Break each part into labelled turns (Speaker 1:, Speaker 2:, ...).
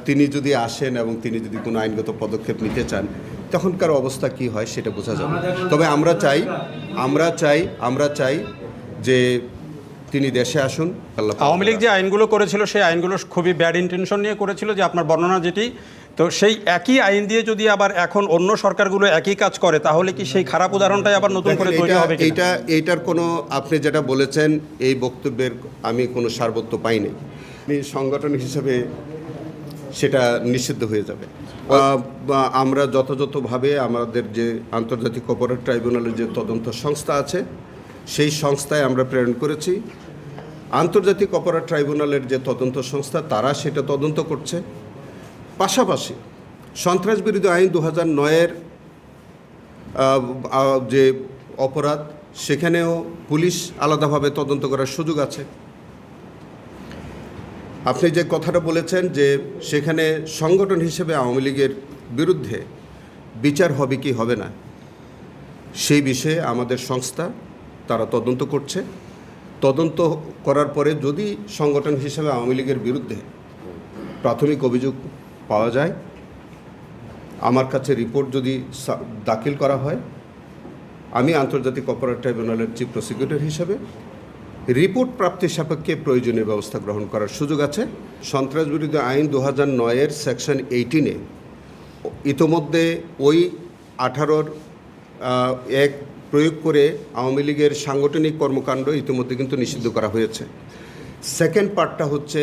Speaker 1: তিনি যদি আসেন এবং তিনি যদি কোনো আইনগত পদক্ষেপ নিতে চান তখনকার অবস্থা কি হয় সেটা বোঝা যাবে। তবে আমরা চাই যে তিনি দেশে আসুন।
Speaker 2: আওয়ামী লীগ যে আইনগুলো করেছিল সেই আইনগুলো খুবই ব্যাড ইন্টেনশন নিয়ে করেছিল, যে আপনার বর্ণনা যেটি, তো সেই একই আইন দিয়ে যদি আবার এখন অন্য সরকারগুলো একই কাজ করে তাহলে কি সেই খারাপ উদাহরণটাই আবার নতুন করে তৈরি হবে?
Speaker 1: এইটার কোনো, আপনি যেটা বলেছেন এই বক্তব্যের আমি কোনো সারবত্য পাইনি। সংগঠন হিসেবে সেটা নিষিদ্ধ হয়ে যাবে। আমরা যথাযথভাবে আমাদের যে আন্তর্জাতিক অপরাধ ট্রাইব্যুনালের যে তদন্ত সংস্থা আছে সেই সংস্থায় আমরা প্রেরণ করেছি। আন্তর্জাতিক অপরাধ ট্রাইব্যুনালের যে তদন্ত সংস্থা তারা সেটা তদন্ত করছে। পাশাপাশি সন্ত্রাস বিরোধী আইন 2009-এর যে অপরাধ সেখানেও পুলিশ আলাদাভাবে তদন্ত করার সুযোগ আছে। আপনি যে কথাটা বলেছেন যে সেখানে সংগঠন হিসেবে আওয়ামী লীগের বিরুদ্ধে বিচার হবে কি হবে না, সেই বিষয়ে আমাদের সংস্থা তারা তদন্ত করছে। তদন্ত করার পরে যদি সংগঠন হিসেবে আওয়ামী লীগের বিরুদ্ধে প্রাথমিক অভিযোগ পাওয়া যায়, আমার কাছে রিপোর্ট যদি দাখিল করা হয়, আমি আন্তর্জাতিক অপরাধ ট্রাইব্যুনালের চিফ প্রসিকিউটর হিসেবে রিপোর্ট প্রাপ্তির সাপেক্ষে প্রয়োজনীয় ব্যবস্থা গ্রহণ করার সুযোগ আছে। সন্ত্রাস বিরোধী আইন 2009-এর সেকশন 18-এ ইতোমধ্যে ওই 18-র এক প্রয়োগ করে আওয়ামী লীগের সাংগঠনিক কর্মকাণ্ড ইতিমধ্যে কিন্তু নিষিদ্ধ করা হয়েছে। সেকেন্ড পার্টটা হচ্ছে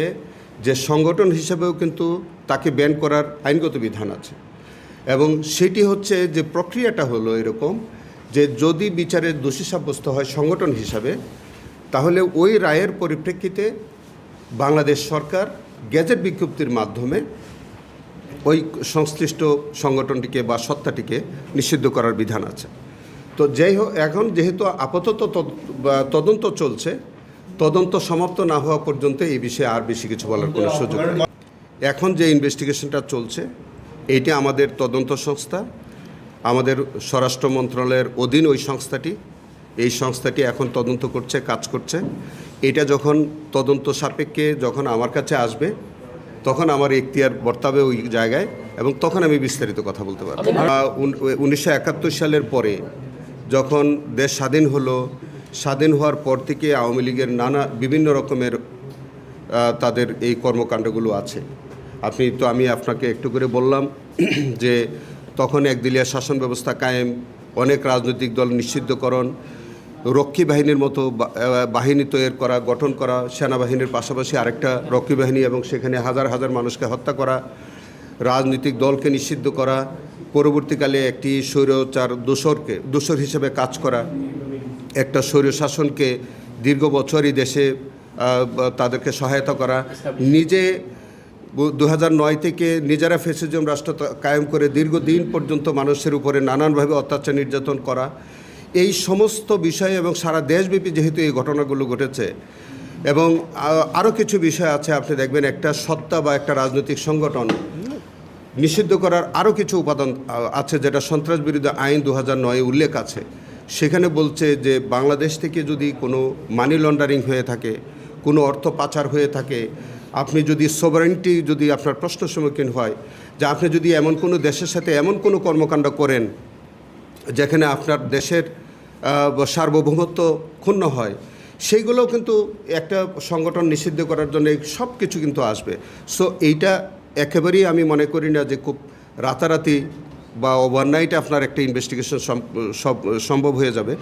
Speaker 1: যে সংগঠন হিসেবেও কিন্তু তাকে ব্যান করার আইনগত বিধান আছে, এবং সেটি হচ্ছে যে প্রক্রিয়াটা হলো এরকম যে যদি বিচারে দোষী সাব্যস্ত হয় সংগঠন হিসাবে, তাহলে ওই রায়ের পরিপ্রেক্ষিতে বাংলাদেশ সরকার গেজেট বিজ্ঞপ্তির মাধ্যমে ওই সংশ্লিষ্ট সংগঠনটিকে বা সত্তাটিকে নিষিদ্ধ করার বিধান আছে। তো যাই হোক, এখন যেহেতু আপাতত তদন্ত চলছে, তদন্ত সমাপ্ত না হওয়া পর্যন্ত এই বিষয়ে আর বেশি কিছু বলার কোনো সুযোগ নেই। এখন যে ইনভেস্টিগেশনটা চলছে এইটা আমাদের তদন্ত সংস্থা, আমাদের স্বরাষ্ট্র মন্ত্রণালয়ের অধীন ওই সংস্থাটি, এই সংস্থাটি এখন তদন্ত করছে, কাজ করছে। এটা যখন তদন্ত সাপেক্ষে যখন আমার কাছে আসবে তখন আমার এখতিয়ার বর্তাবে ওই জায়গায়, এবং তখন আমি বিস্তারিত কথা বলতে পারব। 1971 সালের পরে যখন দেশ স্বাধীন হলো, স্বাধীন হওয়ার পর থেকে আওয়ামী লীগের বিভিন্ন রকমের তাদের এই কর্মকাণ্ডগুলো আছে। আমি আপনাকে একটু করে বললাম যে তখন একদলীয় শাসন ব্যবস্থা কায়েম, অনেক রাজনৈতিক দল নিষিদ্ধকরণ, রক্ষী বাহিনীর মতো বাহিনী তৈরি করা, গঠন করা, সেনাবাহিনীর পাশাপাশি আরেকটা রক্ষী বাহিনী, এবং সেখানে হাজার হাজার মানুষকে হত্যা করা, রাজনৈতিক দলকে নিষিদ্ধ করা, পরবর্তীকালে একটি স্বৈরাচার দোসর হিসেবে কাজ করা, একটা স্বৈর শাসনকে দীর্ঘ বছরই দেশে তাদেরকে সহায়তা করা, নিজে 2009 থেকে নিজেরা ফ্যাসিজম রাষ্ট্র কায়েম করে দীর্ঘদিন পর্যন্ত মানুষের উপরে নানানভাবে অত্যাচার নির্যাতন করা, এই সমস্ত বিষয়, এবং সারা দেশব্যাপী যেহেতু এই ঘটনাগুলো ঘটেছে, এবং আরও কিছু বিষয় আছে। আপনি দেখবেন একটা সত্তা বা একটা রাজনৈতিক সংগঠন নিষিদ্ধ করার আরও কিছু উপাদান আছে, যেটা সন্ত্রাস বিরোধী আইন 2009-এ উল্লেখ আছে। সেখানে বলছে যে বাংলাদেশ থেকে যদি কোনো মানি লন্ডারিং হয়ে থাকে, কোনো অর্থ পাচার হয়ে থাকে, আপনি যদি সভারেন্টি যদি আপনার প্রশ্নের সম্মুখীন হয়, যে আপনি যদি এমন কোনো দেশের সাথে এমন কোনো কর্মকাণ্ড করেন যেখানে আপনার দেশের সার্বভৌমত্ব ক্ষুণ্ণ হয়, সেইগুলোও কিন্তু একটা সংগঠন নিষিদ্ধ করার জন্য সব কিছু কিন্তু আসবে। সো এইটা একেবারেই আমি মনে করি না যে খুব রাতারাতি বা ওভারনাইট আপনার একটা ইনভেস্টিগেশন সম্ভব হয়ে যাবে।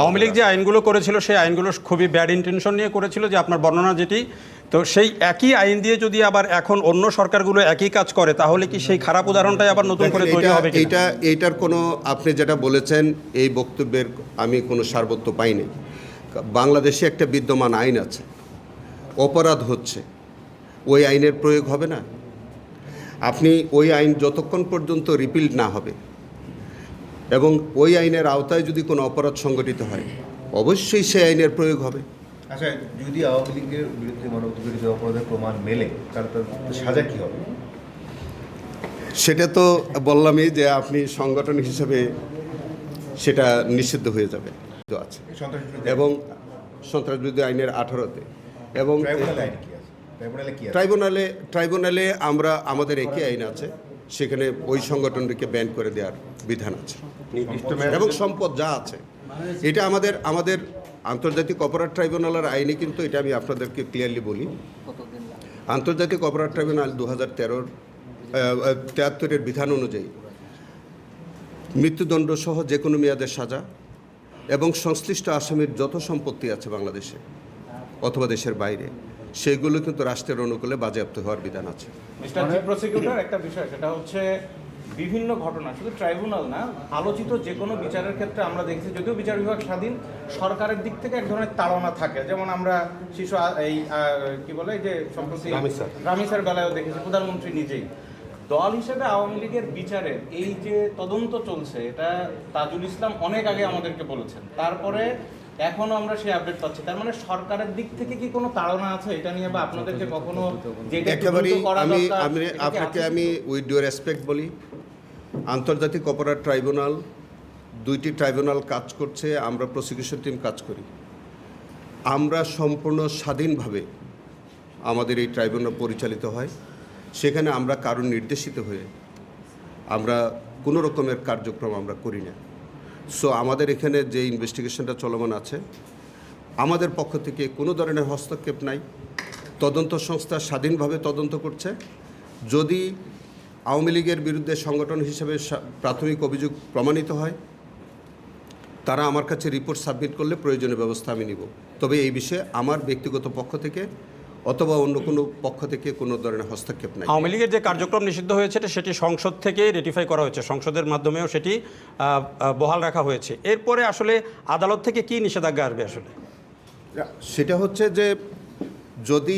Speaker 2: আওয়ামী লীগ যে আইনগুলো করেছিল সেই আইনগুলো খুবই ব্যাড ইন্টেনশন নিয়ে করেছিল, যে আপনার বর্ণনা যেটি, তো সেই একই আইন দিয়ে যদি আবার এখন অন্য সরকারগুলো একই কাজ করে তাহলে কি সেই খারাপ উদাহরণটাই আবার নতুন করে তৈরি হবে?
Speaker 1: এইটার কোনো, আপনি যেটা বলেছেন এই বক্তব্যের আমি কোনো সারবত্য পাইনি। বাংলাদেশে একটা বিদ্যমান আইন আছে, অপরাধ হচ্ছে, ওই আইনের প্রয়োগ হবে না। আপনি ওই আইন যতক্ষণ পর্যন্ত রিপিল না হবে এবং ওই আইনের আওতায় যদি কোনো অপরাধ সংগঠিত হয়, অবশ্যই সেই আইনের প্রয়োগ হবে।
Speaker 3: আচ্ছা, যদি আওয়ামী লীগের বিরুদ্ধে মানবতাবিরোধী অপরাধের প্রমাণ মেলে তার সাজা কী হবে?
Speaker 1: সেটা তো বললামই যে আপনি সংগঠন হিসেবে সেটা নিষিদ্ধ হয়ে যাবে আছে, এবং সন্ত্রাস বিরোধী আইনের 18-তে, এবং
Speaker 3: ট্রাইব্যুনালে কি আছে?
Speaker 1: ট্রাইব্যুনালে আমরা আমাদের একই আইন আছে, সেখানে ওই সংগঠনটিকে ব্যান করে দেওয়ার বিধান আছে এবং সম্পদ যা আছে এটা আমাদের আন্তর্জাতিক অপরাধ ট্রাইব্যুনালের আইনে, কিন্তু এটা আমি আপনাদেরকে ক্লিয়ারলি বলি, আন্তর্জাতিক অপরাধ ট্রাইব্যুনাল 2073 বিধান অনুযায়ী মৃত্যুদণ্ড সহ যে কোনো মেয়াদের সাজা এবং সংশ্লিষ্ট আসামির যত সম্পত্তি আছে বাংলাদেশে অথবা দেশের বাইরে, সেগুলো কিন্তু রাষ্ট্রের অনুকূলে বাজেয়াপ্ত হওয়ার বিধান আছে।
Speaker 4: মিস্টার চিফ প্রসিকিউটর, একটা বিষয় সেটা হচ্ছে বিভিন্ন ঘটনা, শুধু ট্রাইব্যুনাল না, আলোচিত যে কোনো বিচারের ক্ষেত্রে আমরা দেখেছি, যদিও বিচার বিভাগ স্বাধীন, সরকারের দিক থেকে এক ধরনের তাড়না থাকে। যেমন আমরা শিশু কি বলে যে সম্প্রতি রামিসার বেলায়ও দেখেছি, প্রধানমন্ত্রী নিজেই দল হিসেবে আওয়ামী লীগের বিচারের এই যে তদন্ত চলছে, এটা তাজুল ইসলাম অনেক আগে আমাদেরকে বলেছেন, তারপরে এখনো আমরা সেই আপডেট পাচ্ছি। তার মানে সরকারের দিক থেকে কি কোনো তাড়না আছে এটা নিয়ে, বা আপনাদেরকে কখনো
Speaker 1: একেবারেই আপনাকে আমি উইথ ডিউ রেসপেক্ট বলি, আন্তর্জাতিক অপরাধ ট্রাইব্যুনাল 2টি ট্রাইব্যুনাল কাজ করছে, আমরা প্রসিকিউশন টিম কাজ করি, আমরা সম্পূর্ণ স্বাধীনভাবে আমাদের এই ট্রাইব্যুনাল পরিচালিত হয়, সেখানে আমরা কারণ নির্দেশিত হয়ে আমরা কোনো রকমের কার্যক্রম আমরা করি না। সো আমাদের এখানে যে ইনভেস্টিগেশনটা চলমান আছে, আমাদের পক্ষ থেকে কোনো ধরনের হস্তক্ষেপ নাই, তদন্ত সংস্থা স্বাধীনভাবে তদন্ত করছে। যদি আওয়ামী লীগের বিরুদ্ধে সংগঠন হিসেবে প্রাথমিক অভিযোগ প্রমাণিত হয়, তারা আমার কাছে রিপোর্ট সাবমিট করলে প্রয়োজনীয় ব্যবস্থা আমি নিব। তবে এই বিষয়ে আমার ব্যক্তিগত পক্ষ থেকে অথবা অন্য কোনো পক্ষ থেকে কোনো ধরনের হস্তক্ষেপ নাই।
Speaker 2: আওয়ামী লীগের যে কার্যক্রম নিষিদ্ধ হয়েছে সেটি সংসদ থেকে রেটিফাই করা হয়েছে, সংসদের মাধ্যমেও সেটি বহাল রাখা হয়েছে। এরপরে আসলে আদালত থেকে কি নিষেধাজ্ঞা আসবে আসলে?
Speaker 1: সেটা হচ্ছে যে যদি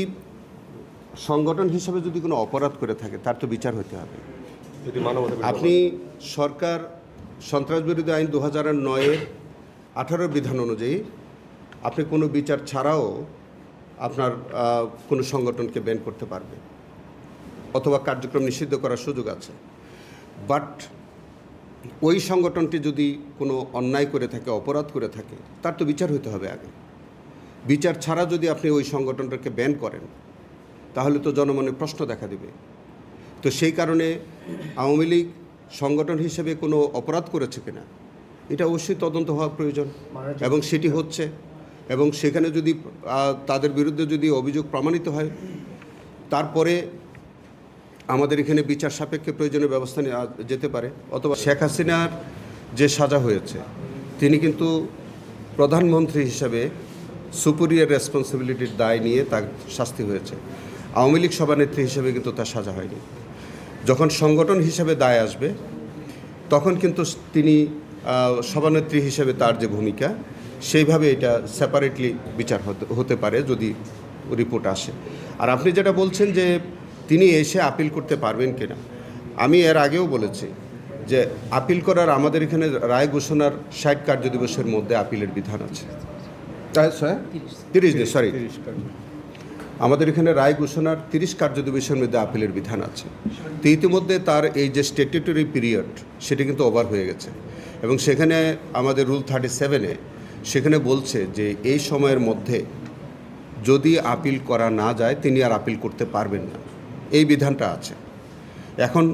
Speaker 1: সংগঠন হিসেবে যদি কোনো অপরাধ করে থাকে তার তো বিচার হতে হবে। আপনি সরকার সন্ত্রাস বিরোধী আইন 2009-এর 18 বিধান অনুযায়ী আপনি কোনো বিচার ছাড়াও আপনার কোনো সংগঠনকে ব্যান করতে পারবে অথবা কার্যক্রম নিষিদ্ধ করার সুযোগ আছে। বাট ওই সংগঠনটি যদি কোনো অন্যায় করে থাকে, অপরাধ করে থাকে, তার তো বিচার হতে হবে আগে। বিচার ছাড়া যদি আপনি ওই সংগঠনটাকে ব্যান করেন তাহলে তো জনমনে প্রশ্ন দেখা দেবে। তো সেই কারণে আওয়ামী লীগ সংগঠন হিসেবে কোনো অপরাধ করেছে কিনা এটা অবশ্যই তদন্ত হওয়া প্রয়োজন এবং সেটি হচ্ছে, এবং সেখানে যদি তাদের বিরুদ্ধে যদি অভিযোগ প্রমাণিত হয় তারপরে আমাদের এখানে বিচার সাপেক্ষে প্রয়োজনীয় ব্যবস্থা নেওয়া যেতে পারে। অথবা শেখ হাসিনার যে সাজা হয়েছে, তিনি কিন্তু প্রধানমন্ত্রী হিসাবে সুপিরিয়র রেসপন্সিবিলিটির দায় নিয়ে তার শাস্তি হয়েছে। আওয়ামী লীগ সভানেত্রী হিসেবে কিন্তু তার সাজা হয়নি। যখন সংগঠন হিসেবে দায় আসবে তখন কিন্তু তিনি সভানেত্রী হিসেবে তার যে ভূমিকা, সেইভাবে এটা সেপারেটলি বিচার হতে পারে যদি রিপোর্ট আসে। আর আপনি যেটা বলছেন যে তিনি এসে আপিল করতে পারবেন কিনা, আমি এর আগেও বলেছি যে আপিল করার আমাদের এখানে রায় ঘোষণার 60 কার্যদিবসের মধ্যে আপিলের বিধান আছে। 30 দিন, সরি, আমাদের এখানে রায় ঘোষণার 30 কার্যদিবসের মধ্যে আপিলের বিধান আছে। তো ইতিমধ্যে তার এই যে স্ট্যাটুটরি পিরিয়ড সেটা কিন্তু ওভার হয়ে গেছে, এবং সেখানে আমাদের রুল 37-এ সেখানে বলছে যে এই সময়ের মধ্যে যদি আপিল করা না যায় তিনি আর আপিল করতে পারবেন না, এই বিধানটা আছে। এখন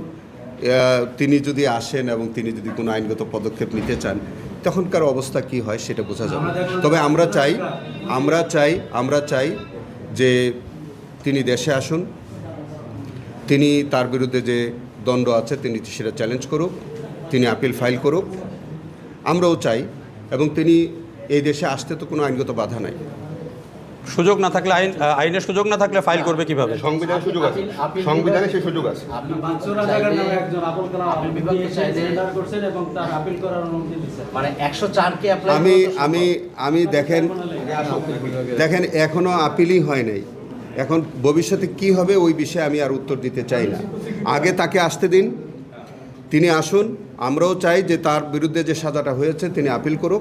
Speaker 1: তিনি যদি আসেন এবং তিনি যদি কোনো আইনগত পদক্ষেপ নিতে চান তখনকার অবস্থা কি হয় সেটা বোঝা যাবে। তবে আমরা চাই যে তিনি দেশে আসুন, তিনি তার বিরুদ্ধে যে দণ্ড আছে তিনি সেটা চ্যালেঞ্জ করুক, তিনি আপিল ফাইল করুক, আমরাও চাই, এবং তিনি এই দেশে আসতে তো কোনো আইনগত বাধা নাই।
Speaker 2: সুযোগ না থাকলে আইনের সুযোগ না থাকলে ফাইল করবে কিভাবে?
Speaker 5: সংবিধানে সুযোগ আছে, সংবিধানে সেই সুযোগ আছে।
Speaker 6: আপনি বাঞ্ছনা জায়গার নামে একজন আপন করা আপিল বিভাগকে সেন্ডার করছেন এবং তার আপিল করার অনুমতি দিয়েছেন, মানে 104 কে অ্যাপ্লাই
Speaker 1: আমি দেখেন এখনো আপিলই হয় নাই। এখন ভবিষ্যতে কি হবে ওই বিষয়ে আমি আর উত্তর দিতে চাই না। আগে তাকে আসতে দিন, তিনি আসুন, আমরাও চাই যে তার বিরুদ্ধে যে সাজাটা হয়েছে তিনি আপিল করুক।